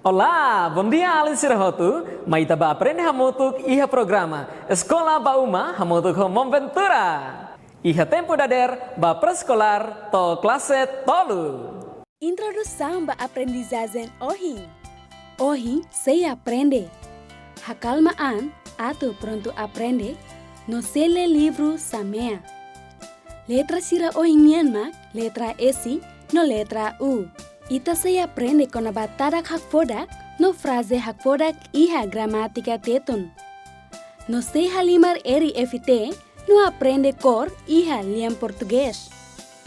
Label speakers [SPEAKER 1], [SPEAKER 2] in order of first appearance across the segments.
[SPEAKER 1] Olá, bom dia Alisir Hotu. Maita ba aprende hamutuk iha programa Escola Bauma hamutuk homom ventura. Iha tempo dader ba preescolar to classe tolu.
[SPEAKER 2] Introdução à aprendizagem hoje. Hoje se aprende. Hakalmaan atau pronto aprende no sele livro Samea. Letra sira hoje Myanmar, letra S no letra U. Ita se aprende con a batadak hakfodak no frase hakfodak iha gramática tetun. No se halimar eri FT no aprende cor iha liam português.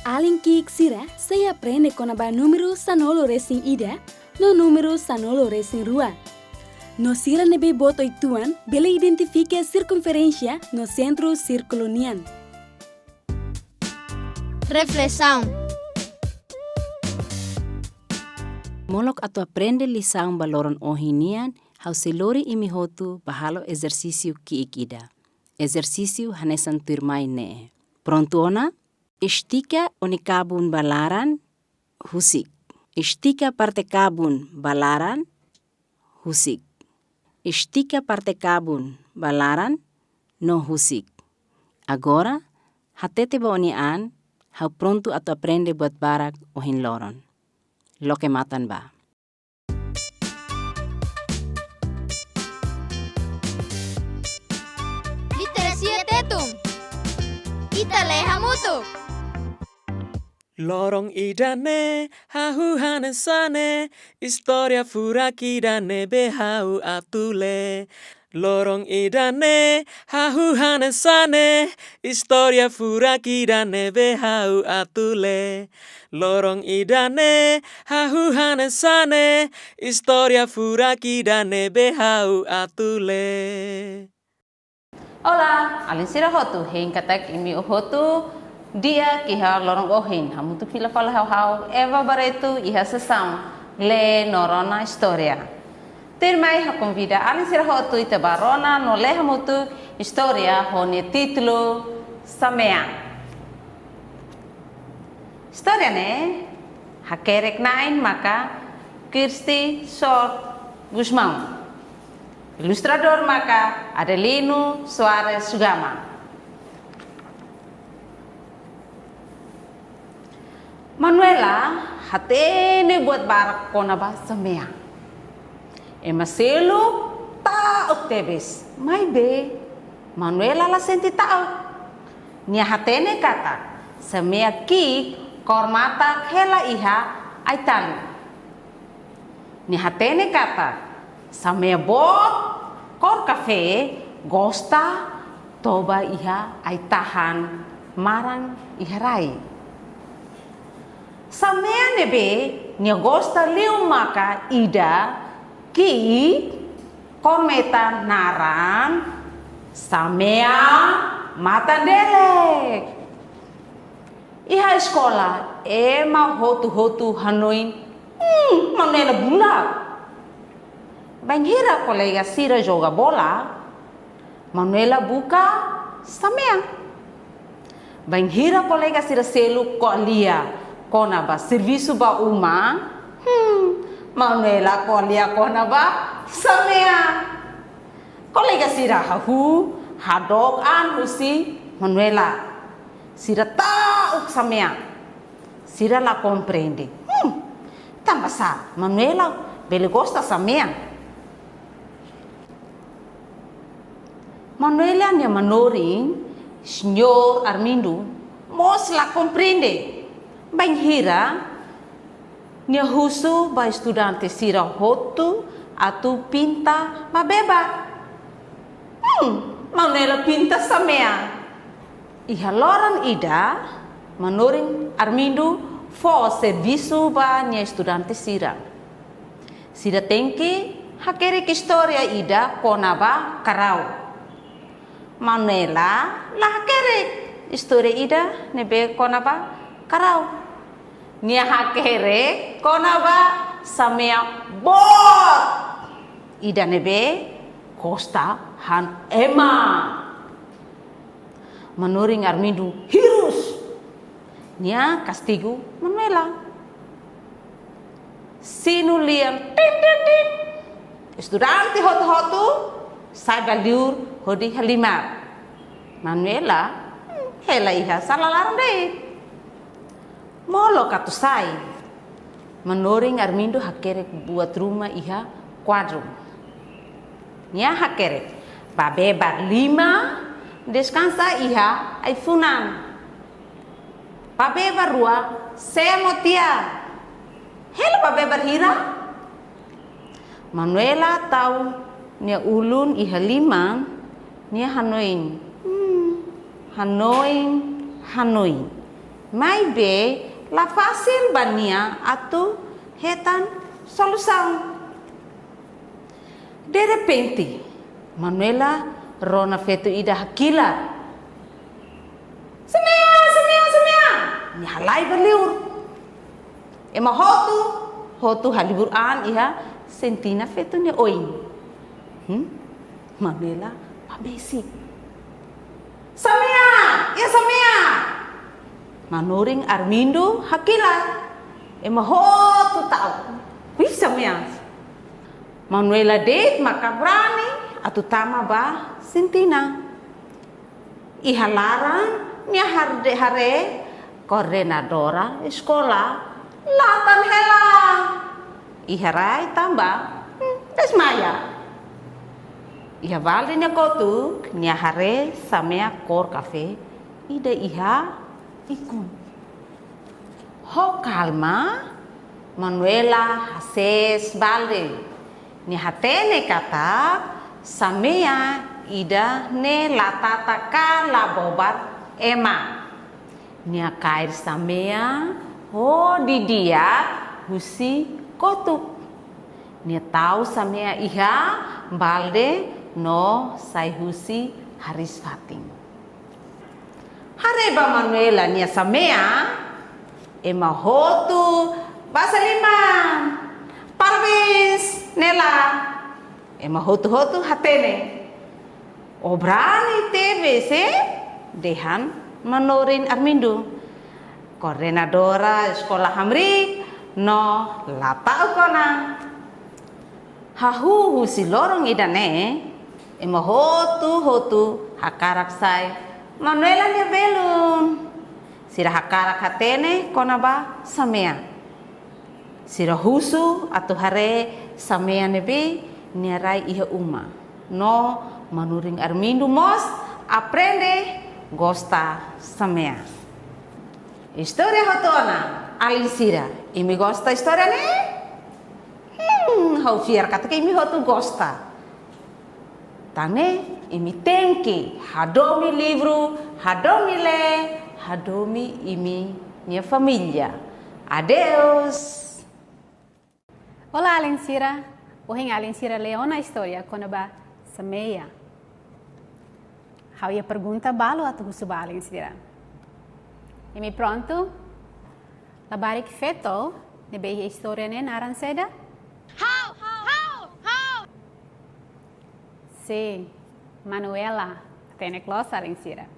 [SPEAKER 2] Além que sira se aprende con a número sanolo racing ida no número sanolo racing rua. No sira nebe boto ituan bele identifique a circunferência no centro circulonian.
[SPEAKER 3] Reflexão.
[SPEAKER 4] Molok atau aprende lição baloron ohinian hauselori imihotu bahalo exercício ki ikida. Exercício hanesan turmai ne. Prontuona? Istika onikabun balaran husik. Istika parte kabun balaran husik. Istika parte kabun balaran no husik. Agora, hatete ba onian hau pronto atau aprende buat barak ohin loron. Lo que matan ba.
[SPEAKER 3] Literacia tetum. Ita leha mutu.
[SPEAKER 1] Lorong idane, hahu hanesane, historia furakidane behau atule. Lorong idane, hahu hanesane, historia furakidane behau atule. Lorong idane, hahu hanesane, historia furakidane behau atule.
[SPEAKER 5] Olá, Alisir Hotu, hein katak imi Hotu, dia kiha lorong ohin, hamutu pila fala hau Eva Bareto iha sessão le norona história. Termai ha convida Alisir Hotu ita barona no le hamutu história hone título Samea. História ne hakerek nain maka Kirsti Short Guzmão. Ilustrador maka Adelino Soares Sugama. Manuela hatene buat barak kona ba Samea. Emaselo taok tebes. Mai be Manuela la senti taok. Nia hatene kata Samea ki kormata hela iha aitalu. Nia hatene kata Samea bot kor kafe gosta toba iha aitahan marang iharai. Samea nebe nia gosta liu maka ida ki kormeta narang Samea matandelek. Iha sekolah ema hotu hanoin Manuela bula. Banghira kolega sira joga bola. Manuela buka Samea. Banghira kolega sira selu kolia kona ba serviço ba uma. Manuela kolia kona ba Samea. Kolega sira hahu hadok an husi Manuela. Sira tauk Samea. Sira la compreende. Tambah sa Manuela bele gosta Samea. Manuela nia manoring Senhor Armindo mos la compreende. Banghira nia husu ba estudante sira hotu atu pinta mabeba. Manuela pinta Samea. Iha loran ida manoring Armindo fo serviço ba nia estudante sira. Sira tenki hakere história ida kona ba karau. Manuela la hakere história ida nebe kona ba karau. Nia hakere kona ba Samea bot. Ida nebe Costa han Emma. Manoring Armindo hirus. Nia castigo Manuela. sinulian tin tin tin. Estudante hotu sai baliur hodi halimar. Manuela hela iha salalarang deh. Molo katu sai. Menoring Armindo hakerek buat rumah iha quadro. Nya hakerek. Babebar 5 descansa iha ai funan. Babebar 2 semotia. Hela babebar hira. Manuela tahu nia ulun iha 5 nia hanoin. Hanoi. Mai be la fasil bania atau hetan solução. De repente, Manuela rona fetu ida hakila. Semea. Ni halai berliur. Ema hotu halibur an iha sentina fetu ni oin. Manuela pabesi. Samea. Manoring Armindo hakila. Ema hotu tahu. Wih Samea. Manuela det maka berani atau tama ba sentina. Iha larang nia hare coordenadora sekolah latan hela. Iha rai tambah desmaya. Iha valde nia kotuk nia hare samea kor kafe ida iha ikun. Ho kalma Manuela hases balde. Ni hatene kata samea ida ne latataka labobat ema. Ni kair samea ho di dia husi kotuk. Ni tahu samea iha balde no sai husi haris fating. Hareba Manuela nia samea ema hotu bahasa 5. Parabéns nela. Ema hotu hatene. Obrani teve se dehan manorin Armindo. Coordenadora sekolah hamri no latau kona. Hahu si lorong idane. Ema hotu hakarak sai. Manuela nia belum. Sira hakarak hatene kona ba samea. Sira husu atau hare samea nebe niarai iha uma. No manuring Armindo mos aprende gosta samea. História hotona alin sira. Imi gosta história ne? Hau fiar kata ke imi hotu gosta. Tane imi tenki hadomi livro, hadomi le, hadomi imi minha família. Adeus.
[SPEAKER 6] Olá, Alensira. Hoje Alensira leu na história quando ba semeia. Hau ia pergunta balo atau kusuba Alensira. Imi pronto? Labarik feto ne behi história ne naran seda?
[SPEAKER 3] How.
[SPEAKER 6] Si, Manuela, tene closa Alensira.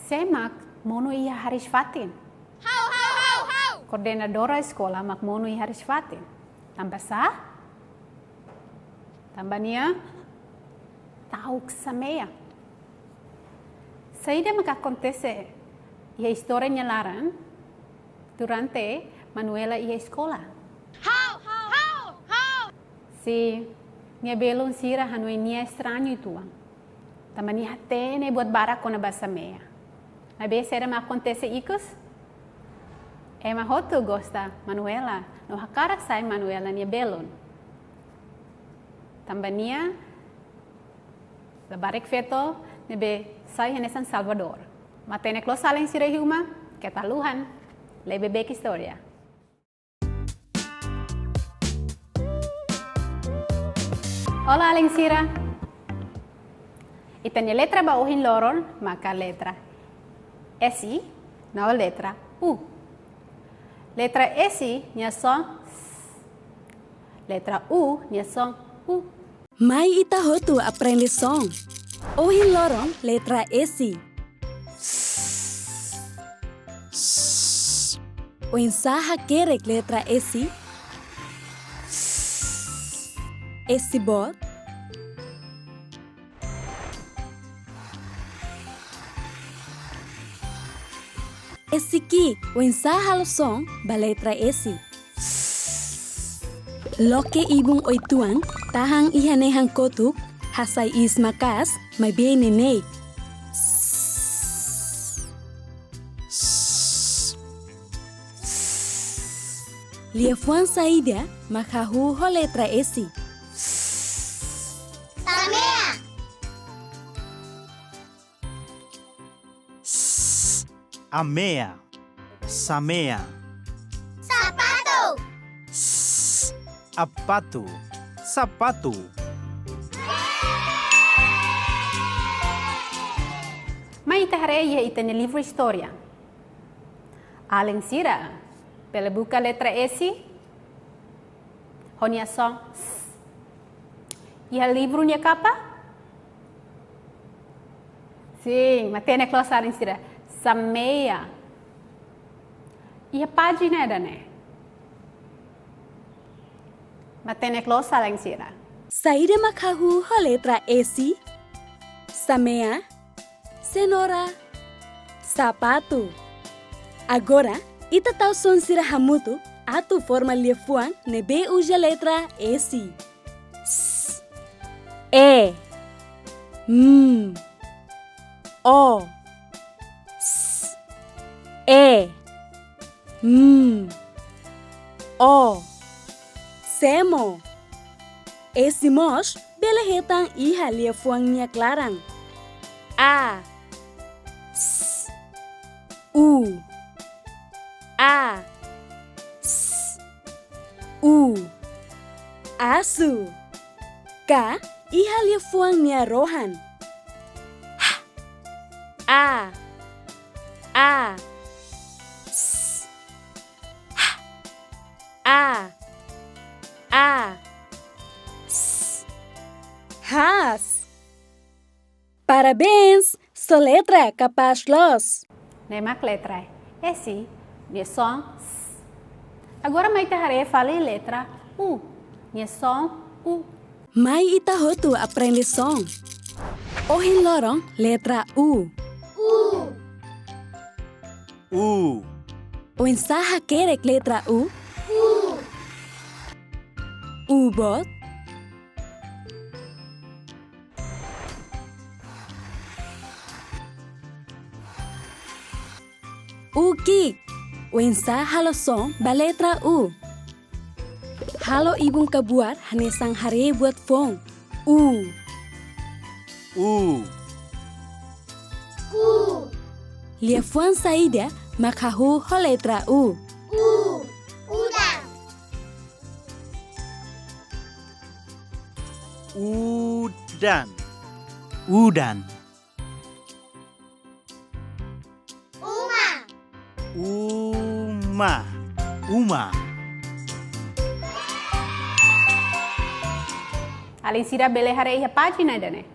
[SPEAKER 6] Semak mono ia haris fatin.
[SPEAKER 3] How.
[SPEAKER 6] Coordenadora sekolah makmono haris fatin. Tambah sah? Tambah nia? Tahu samea. Saída me acontece e a história nyalaran durante Manuela e a escola.
[SPEAKER 3] How.
[SPEAKER 6] Si nia belon sira hanoi nia estranho tuang. Tambah nia tene buat barak kona basa meia. Mas bem será me acontece ikus? Ema hotu gosta Manuela, no hakarak sai Manuela nia belon. Tambah nia labarik feto nebe sai hene San Salvador. Matene klo salen sira huma ketaluhan lebe bek historia. Hola Alensira. Itanya letra ba uhin loron maka letra S na letra U. Letra S nya som letra U nya som U.
[SPEAKER 2] Mai ita hotu aprende song. Ohin lorong letra S. o ensaja kerek letra esi. Esi bot. Esi ki o ensaja lo som ba letra esi. Loke ibung oituan tahang ihanehang kotuk hasai is makas may be nenei. Liefuan saida makahu ho letra esi.
[SPEAKER 3] Samea.
[SPEAKER 7] Amea. Samea.
[SPEAKER 3] Sapato.
[SPEAKER 7] Apato. Sapato.
[SPEAKER 6] Mas itahareia ita no livro História. Além sira, pela buka letra S, honia som S. E o livro nia capa? Sim, mas tem a classe além sira. Samea. E a página é da né? Mas tem a classe além sira.
[SPEAKER 2] Saida makahu ho letra esi. Samea. Cenoura. Sapato. Agora, ita tau son sira hamutu, atu forma liefuan nebe uja letra esi. S. E. M. O. S. E. M. O. Semo. Esi mos belehetang iha liefuang nia clarang. A. S. U. A. S. U. Asu. Ka iha liefuang nia rohan. H. A. A. S. H. A. A. S. Has. Parabéns! Sua letra é capaz los.
[SPEAKER 6] Nemak letra S, nia som S. Agora mai itaharei fale letra U. Nia som U.
[SPEAKER 2] Mai itahotu aprende som. Ohin lorong letra U.
[SPEAKER 7] U.
[SPEAKER 2] O ensaja kerek letra U. U-bot. U-kik. O ensaja lo som ba letra U. Halo ibung kabuat hanesang hare buat fong. U.
[SPEAKER 7] U.
[SPEAKER 2] Liefuan saida makahu ho letra U.
[SPEAKER 3] Udang.
[SPEAKER 7] Udan. Udan.
[SPEAKER 3] Uma.
[SPEAKER 7] Uma. Uma.
[SPEAKER 6] Além sira beleharei a página da né?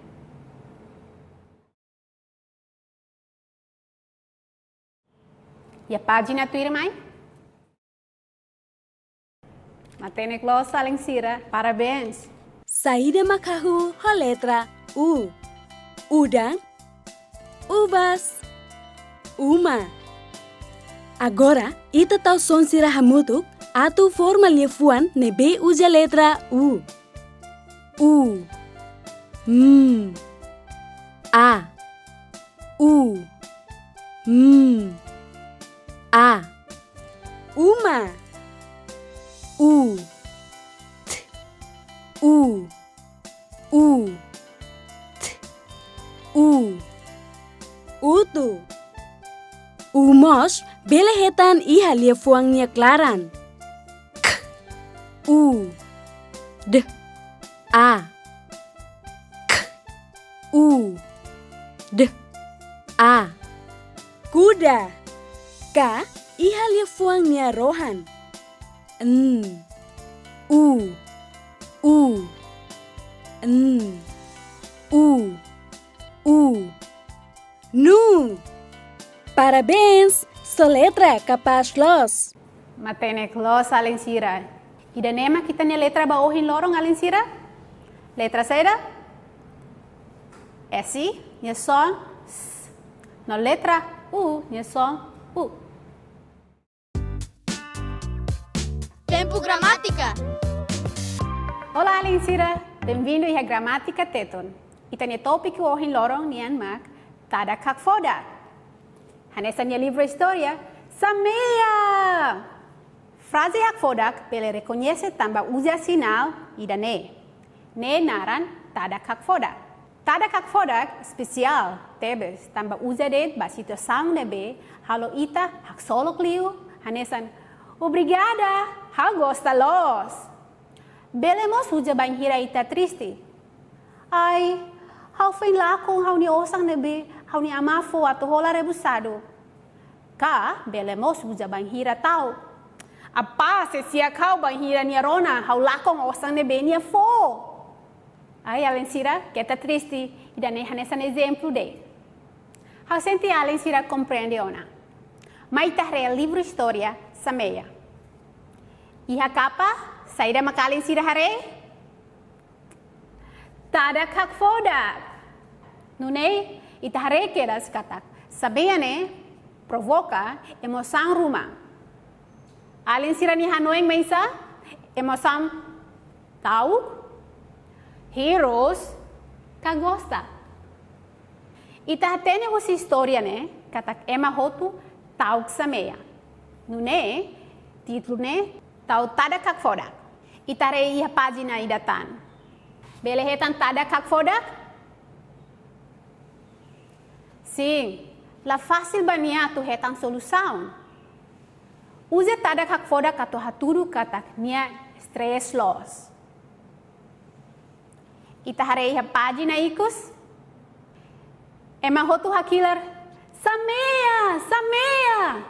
[SPEAKER 6] E a página tu irmã? Matene glossa além sira. Parabéns.
[SPEAKER 2] Saida makahu ho letra U. Udang. Ubas. Uma. Agora, ita tau son sira hamutuk, atu forma liefuan nebe uja letra U. U. M. A. U. M. A. Uma. U. T. U. U. T. U. Utu. Umos belehetan iha liefuangnya klaran. K. U. D. A. K. U. D. A. Kuda. Ka iha liefuangnya rohan. N. U. U. N. U. U. Nu. Parabéns! Sua letra é capaz los.
[SPEAKER 6] Matene close Alensira. Ida nema kita nya letra ba ohin lorong Alensira? Letra seda? Esi, nya som, s. No letra U, nya som, U.
[SPEAKER 3] Tempo gramática.
[SPEAKER 6] Olá, Alensira. Bem-vindo à Gramática Teton. Ita nya tópico ohin lorong nian mak tada kak foda. Hanessa nya livro história Samea. Frase hak fodak pele reconhece tamba usa sinal ida ne. Ne naran tada kak fodak. Tada kak fodak especial tebes tamba usa det ba situação nebe halo ita hak solo kliu hanesan obrigada hal gosta los. Belemos uja banhira ita triste. Ai, hau fin lakong hau ni osang nebe hau ni amafo ato hola rebusado. Ka belemos uja banhira tau. Apa se kau banhira ni rona hau lakong osang nebe ni fo. Ai Alensira, kita triste ida ne hanesan exemplo de. Hau senti Alensira compreende ona. Maita real livro história Samea. Iha capa saída maka Alensira hare. Tada kak foda. Nune ita hare keras katak. Sabia ne provoca emoção rumah. Alensira ni Hanoi mensa emoção tahu heroes kagosta. Ita tene os história ne katak ema hotu tahu Samea. Nune título ne tahu tada kak foda. Ita rei a página idatan. Bele hetan tada kak foda? Sim, la fácil bania tu hetan solução. Use tada kak foda kato haturu katak nia stress loss. Ita harei a página ikus. Ema hotu hakilar. Samea, Samea.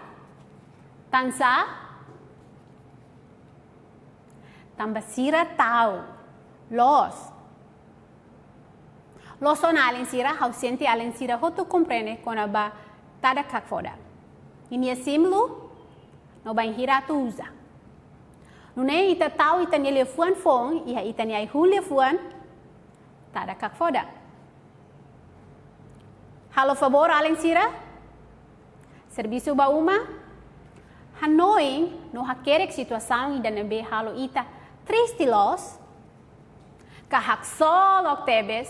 [SPEAKER 6] Tansa. Tambasira tau. Loss. Loss on Alensira, ausente Alensira hotu comprende kona ba tada kak foda. Ini símbolo. No banhira tu usa. Nune ita tahu ita ni lefuan fong, iha ita ni ai hu lefuan, tada kak foda. Halo favor Alensira? Serviço ba uma? Hanoi no hakerek situação ida nebe halo ita triste los, ka hak solok tebes,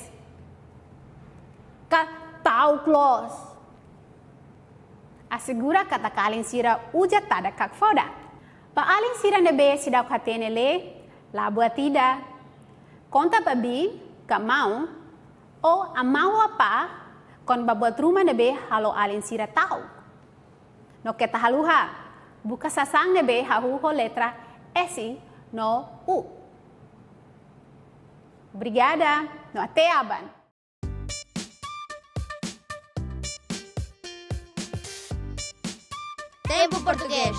[SPEAKER 6] ka tau close. Assegura kata Alensira uja tada kak foda. Pa Alensira nebe sidau katene le, labu atida. Conta babi, kamau, o amau apa, kon babuat rumah nebe halo Alensira tau. No keta haluha, buka sasang nebe hahuho letra S no U. Obrigada, no até aban.
[SPEAKER 3] Tempo português.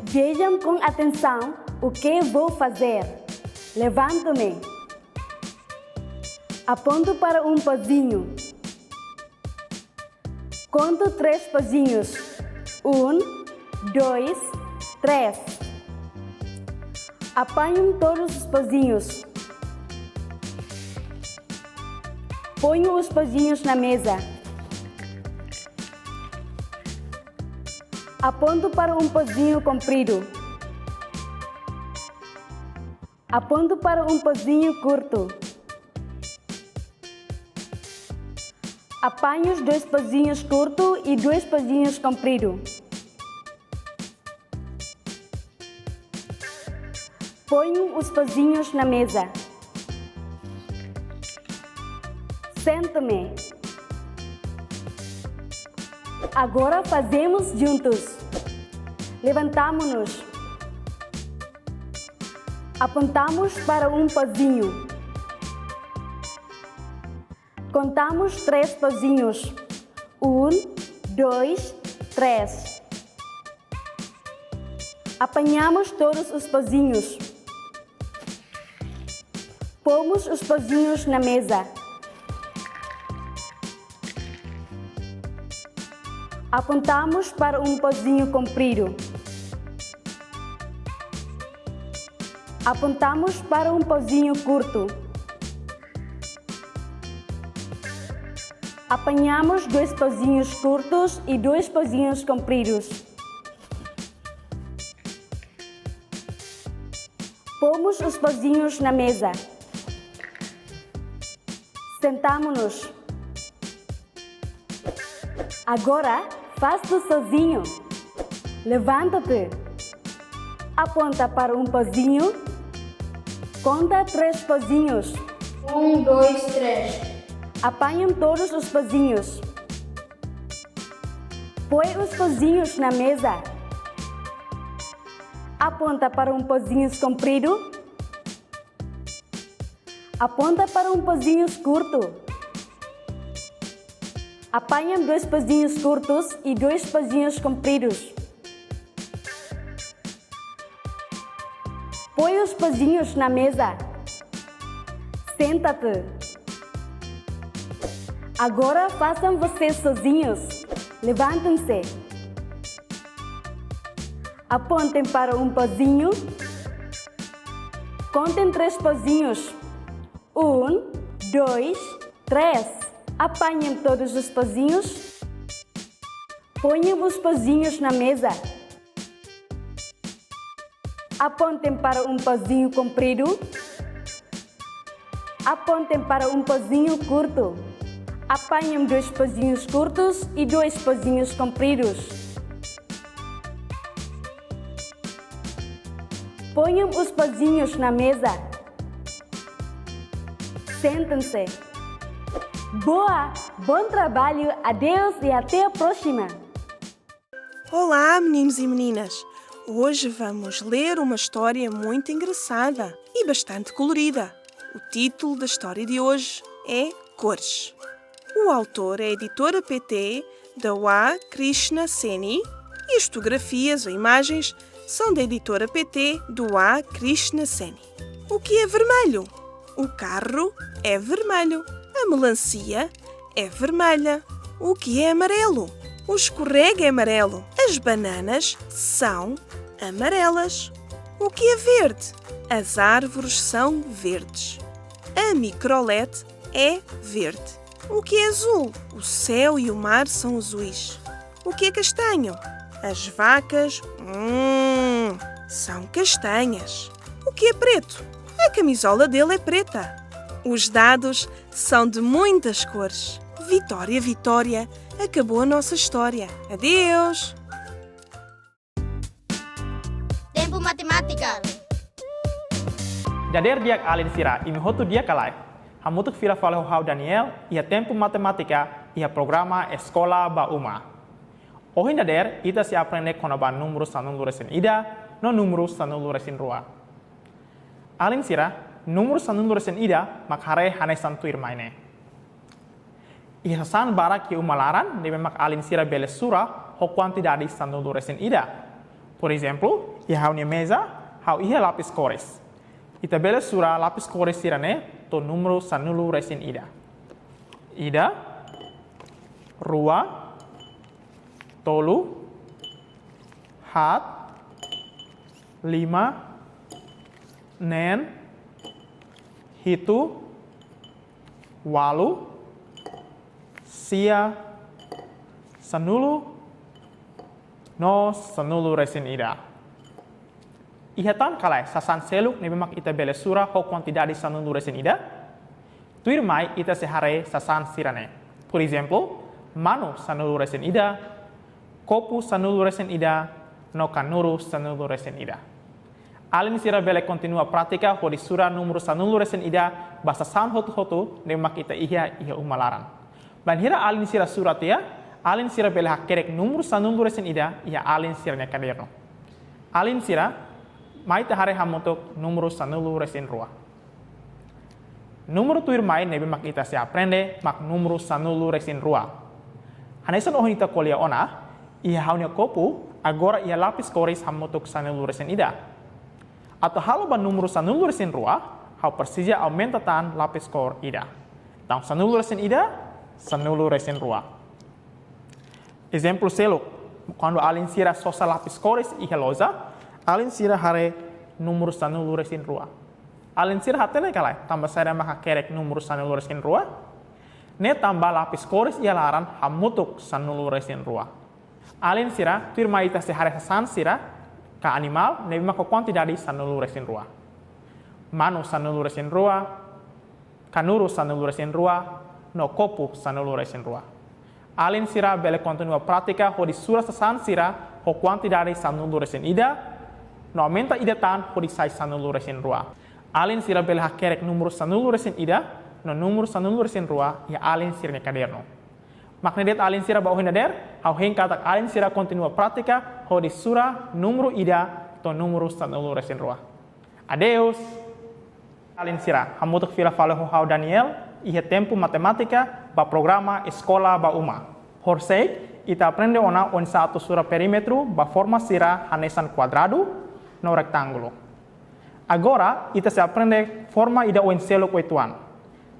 [SPEAKER 2] Vejam com atenção o que vou fazer. Levanto-me. Aponto para um pozinho. Conto 3 pozinhos. 1, 2, 3. Apanho todos os pozinhos. Ponho os pozinhos na mesa. Aponto para um pozinho comprido. Aponto para um pozinho curto. Apanho os 2 pozinhos curtos e 2 pozinhos compridos. Ponho os pozinhos na mesa. Sento-me. Agora fazemos juntos. Levantamo-nos. Apontamos para um pozinho. Contamos 3 pozinhos. 1, 2, 3. Apanhamos todos os pozinhos. Pomos os pozinhos na mesa. Apontamos para um pozinho comprido. Apontamos para um pauzinho curto. Apanhamos 2 pauzinhos curtos e 2 pauzinhos compridos. Pomos os pauzinhos na mesa. Sentamo-nos. Agora, faz-te sozinho. Levanta-te. Aponta para um pauzinho. Conta 3 pauzinhos.
[SPEAKER 3] 1, 2, 3.
[SPEAKER 2] Apanham todos os pauzinhos. Põe os pauzinhos na mesa. Aponta para um pauzinho comprido. Aponta para um pauzinho curto. Apanham 2 pauzinhos curtos e 2 pauzinhos compridos. Põe os pauzinhos na mesa. Senta-te. Agora façam vocês sozinhos. Levantem-se. Apontem para um pauzinho. Contem 3 pauzinhos. 1, 2, 3. Apanhem todos os pauzinhos. Ponham os pauzinhos na mesa. Apontem para um pauzinho comprido. Apontem para um pauzinho curto. Apanhem 2 pauzinhos curtos e 2 pauzinhos compridos. Ponham os pauzinhos na mesa. Sentem-se. Boa! Bom trabalho! Adeus e até a próxima!
[SPEAKER 8] Olá, meninos e meninas! Hoje vamos ler uma história muito engraçada e bastante colorida. O título da história de hoje é Cores. O autor é a editora PT da U.A. Krishna Seni e as fotografias ou imagens são da editora PT do U.A. Krishna Seni. O que é vermelho? O carro é vermelho. A melancia é vermelha. O que é amarelo? O escorrega é amarelo. As bananas são amarelas. O que é verde? As árvores são verdes. A microlete é verde. O que é azul? O céu e o mar são azuis. O que é castanho? As vacas, são castanhas. O que é preto? A camisola dele é preta. Os dados são de muitas cores. Vitória, Vitória, acabou a nossa história. Adeus!
[SPEAKER 3] Tempo matemática.
[SPEAKER 1] Dader diak alin sira imi hotu dia kalai. Hamutuk vira fala hau Daniel ia tempo matemática ia programa Escola Bauma. Ohin dader ita se aprende konaba número sanulu resin ida no número sanulu resin rua. Alin sira número sanulu resin ida makhare hanesan tuir maine. Ihsan barak ki umalaran debe mak alin sira bele sura ho quantidade sanulu resin ida. Por exemplo, ia hau mesa hau ia lapis cores. Ita bele sura lapis cores sirane to número sanulu resin ida. Ida, rua, tolu, hat, 5, nen, hitu, walu, sia, sanulu, no sanulu resin ida. Ihatan kalai sasan seluk nebemak ita bele sura ho quantidade sanulu resin ida. Tuir mai ita sehare sasan sirane. Por exemplo, manu sanulu resin ida, kopu sanulu resin ida, no kanuru sanulu resin ida. Alin sira bele continua pratica ho di sura numero sanulu resin ida basa san hotu nebemak ita iha umalaran. Banhira alin sira surat ya, alin sira bele hakerek numero sanulu resin ida ia alin sira ne kaderno. Alin sira mai tahare hamutuk número sanulu resin rua. Número tuir mai nebe mak ita se aprende mak número sanulu resin rua. Hanesan ohita kolia ona, ia haunya kopu, agora ia lapis cores hamutuk sanulu resin ida. Atau halo ban número sanulu resin rua, hau persija aumenta tan lapis cor ida. Tang sanulu resin ida, sanulu resin rua. Exemplo seluk, quando alin sira sosa lapis cores iha loza, alin sira hare
[SPEAKER 9] número sanulu resin rua. Alin sira hatene kalai, tambah saya maka kerek número sanulu resin rua. Ne tambah lapis koris ia laran hamutuk sanulu resin rua. Alin sira firma ita sehari san sira ka animal ne maka quantidade sanulu resin rua. Manu sanulu resin rua, kanuru sanulu resin rua, no copo sanulu resin rua. Alin sira bele continua pratica ho di sura san sira ho quantidade sanulu resin ida, no aumenta ida tan ho di sai sanulu resin rua. Alin sira bele hakerek numero sanulu resin ida, no numero sanulu resin rua ya alin sira ne caderno. Makna det alin sira ba der, hau hen katak alin sira continua pratica ho di sura numero ida to numero sanulu resin rua. Adeus. Alin sira, hamutuk fila fale ho hau Daniel, ihe tempo matemática ba programa escola ba uma. Horsei, ita aprende ona on satu sura perímetro ba forma sira hanesan quadrado no rectângulo. Agora, ita se aprende forma ida o selo koituan.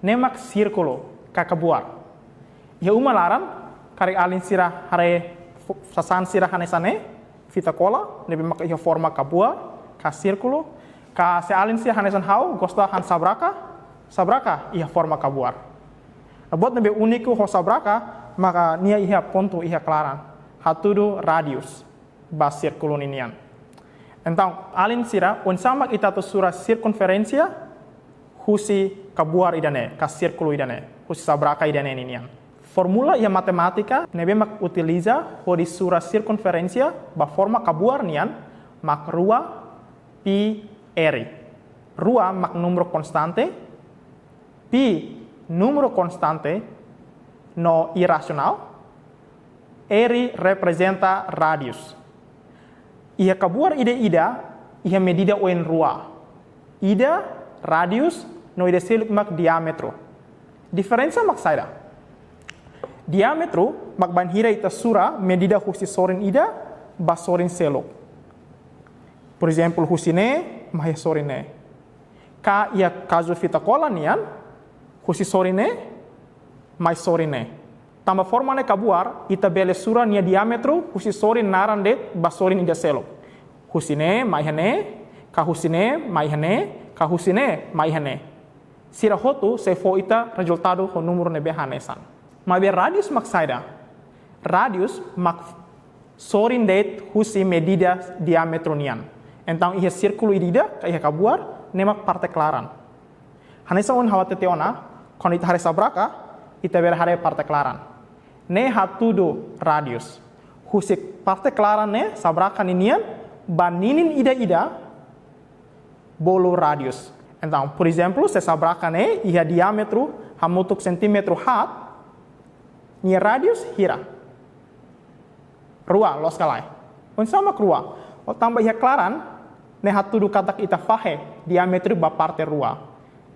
[SPEAKER 9] Nemak círculo, kakabuar. Ia uma laran, kari alin sira hare sasan sira hanesane, fita kola, nebe mak ia forma kabuar, ka círculo, ka se alin sira hanesan hau, gosta han sabraka ia forma kabuar. Buat nebe uniku ho sabraka, maka nia ia ponto ia klaran. Hatudu radius, ba círculo ninian. Então, alin sira, on sama ita to sura circunferência, husi kabuar idane, ka círculo idane, husi sabraka idane ninian. Formula ia matemática, nebe mak utiliza ho di sura circunferência, ba forma kabuar nian, mak rua pi eri. Rua mak numero constante, pi número constante no irracional, eri representa radius. Ia kabuar ida, ia medida o en rua. Ida, radius, no ida seluk mak diametro. Diferença mak saida. Diametro, mak banhira ita sura, medida husi sorin ida, ba sorin seluk. Por exemplo, husi ne, mahe sorin ne. Ka ia caso fita kola nian, husi sorin ne, mai sorin ne. Tamba forma ne kabuar, ita bele sura nia diametro, husi sorin naran de, ba sorin ida selok. Husine, mai hane, ka husine, mai hane, ka husine, mai hane. Sira hotu, se fo ita resultado ho numero nebe hanesan. Mai be radius mak saida. Radius mak sorin de husi medida diametro nian. Então, ia círculo idida, ka ia kabuar, nemak parte klaran. Hanesa on hawa teteona, kon ita hare sabraka, ita ber hare parte klaran. Ne hatudo radius. Husi parte klaran ne sabraka ninian, baninin ida bolo radius. Então, por exemplo, se sabraka ne ia diametro hamutuk centimetro hat, nia radius hira. Rua los kalai. On sama rua. O tambah ia klaran, ne hatudo katak ita fahe diametro ba parte rua.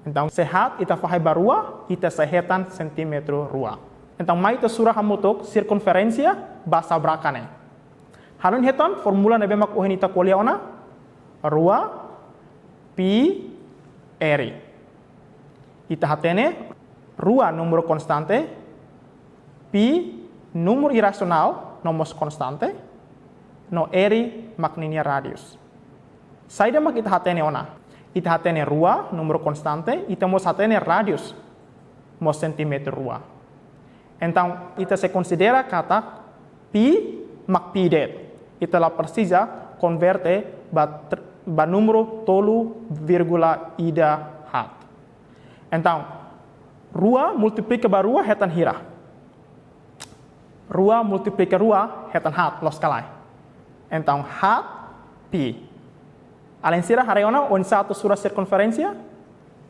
[SPEAKER 9] Então, sehat ita fahe ba rua, ita sehetan centimetro rua. Então, mai ita surah hamutuk circunferência ba sabraka ne. Hanun hetan formula nebe mak ohen ita kuliah ona rua pi eri. Ita hatene rua numero constante pi numero irracional nomos constante no eri mak ninia radius. Saida mak ita hatene ona. Ita hatene rua numero constante, ita mos hatene radius mos centimetro rua. Então, ita se considera kata pi mak pi det. Ita la precisa converte ba número tolu vírgula ida hat. Então, rua multiplica ba rua hetan hira. Rua multiplica rua hetan hat los kalai. Então, hat pi. Além sira hareona on satu sura circunferência.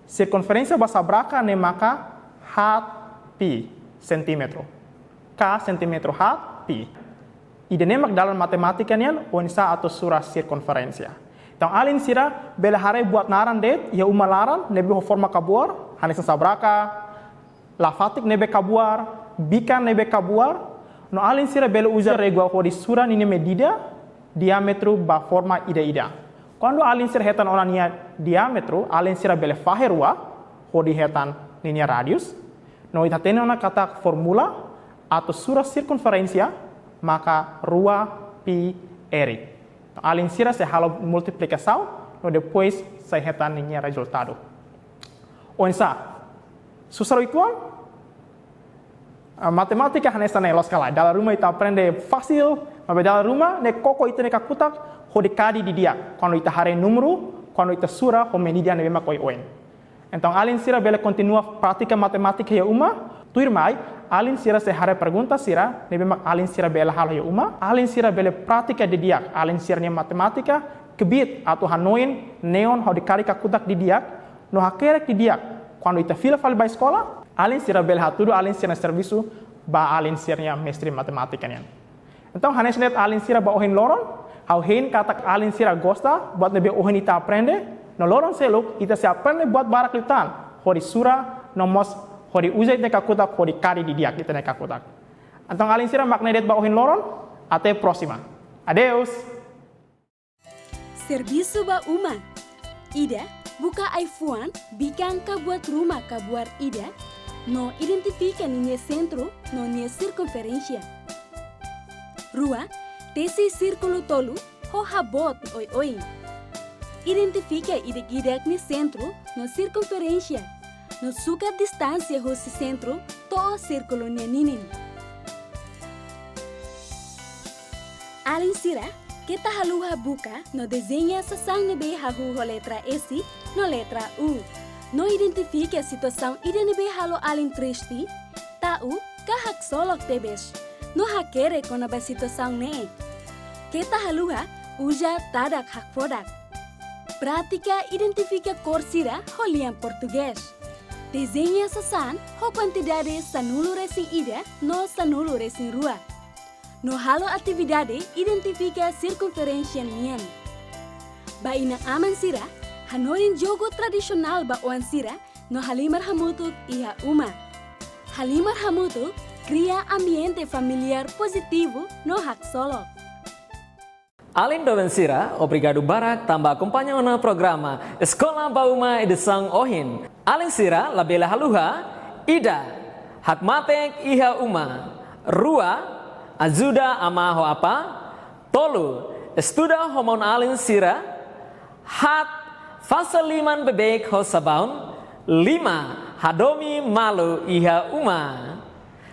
[SPEAKER 9] Circunferência ba sabraka ne maka hat pi centimetro. K centimetro hat pi. Idenemak dalam matematika nian onsa atau surah circunferência. Então, alin sira bela hare buat naran det, ia umalaran nebe ho forma kabuar, hanesa sabraka, lafatik nebe kabuar, bikan nebe kabuar. No alin sira bela usa regua ho di surah nini medida diametro ba forma ida. Quando alin sira hetan ona nia diametro, alin sira bela faherua ho di hetan nini radius. No ita tene ona kata formula atau surah circunferência maka rua pi eri. Alin sira se halo multiplicação, no depois sai retan ninha resultado. Onsa, susah itu matemática nessa na escola. Dalam rumah kita aprende fácil, mas dalam rumah ne koko itu ne kakutak hode kadi di dia. Quando kita hari número, quando kita surah ho medida ne bema koi oen. Então além sira bela continua prática matemática ya uma, tu irmai, além sira se hari pergunta sira, ne bema além sira bela hal ya uma, além sira bela prática di dia, além sira ne matemática kebit atau hanoin neon hode kadi kakutak di dia, no hakerek di dia. Quando kita fila fal ba escola, além sira bela tudo, além sira serviço ba além sira mestre matemática nian. Então hanes net além sira ba ohin loron, hau hein kata além sira gosta buat nebe ohin ita aprende, no loron seluk ita se aprende buat barak litan, hori sura no mos hori uzait ne kakutak hori kari di dia kita ne kakutak. Então além sira magnedet ba ohin loron, até próxima. Adeus.
[SPEAKER 2] Serviço ba uma. Ida buka iPhone, bikin buat rumah buat ida, no identifica ninha centro, no ninha circunferência. Rua, tesi círculo tolu, ho habot oi. Identifica ida gidak ni centro, no circunferência, no suka distância ho si centro, to círculo nia ninin. Alin sira, kita haluha buka, no desenha sasang nebe hahu ho letra S, no letra U. No identifica a situação ida nebe halo alin triste, tau kahak solok tebes. No hakere con a situação ne. Kita haluha uja tadak hak fodak. Prática identifica cor sira ho liam português. Desenha sasan ho quantidade sanulo resin ida no sanulo resin rua. No halo atividade identifica circunferência nian. Ba ina aman sira, hanorin jogo tradisional ba oan sira, no halimar hamutuk iha uma. Halimar hamutuk cria ambiente familiar positivo no hak solo.
[SPEAKER 1] Além do Vencira, obrigado Barak tambah acompanhando no programa Escola Bauma Edesang Ohin. Além sira, labela haluha, ida, hak matek iha uma, rua, ajuda ama ho apa, tolu, estuda homon alin sira, hat, fasaliman bebek ho sabaun, lima, hadomi malu iha uma.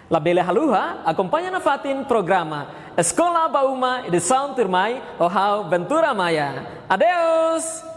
[SPEAKER 1] Labela haluha, acompanha na fatin programa Escola Bauma Edesang Turmai, Ohau Ventura Maya. Adeus!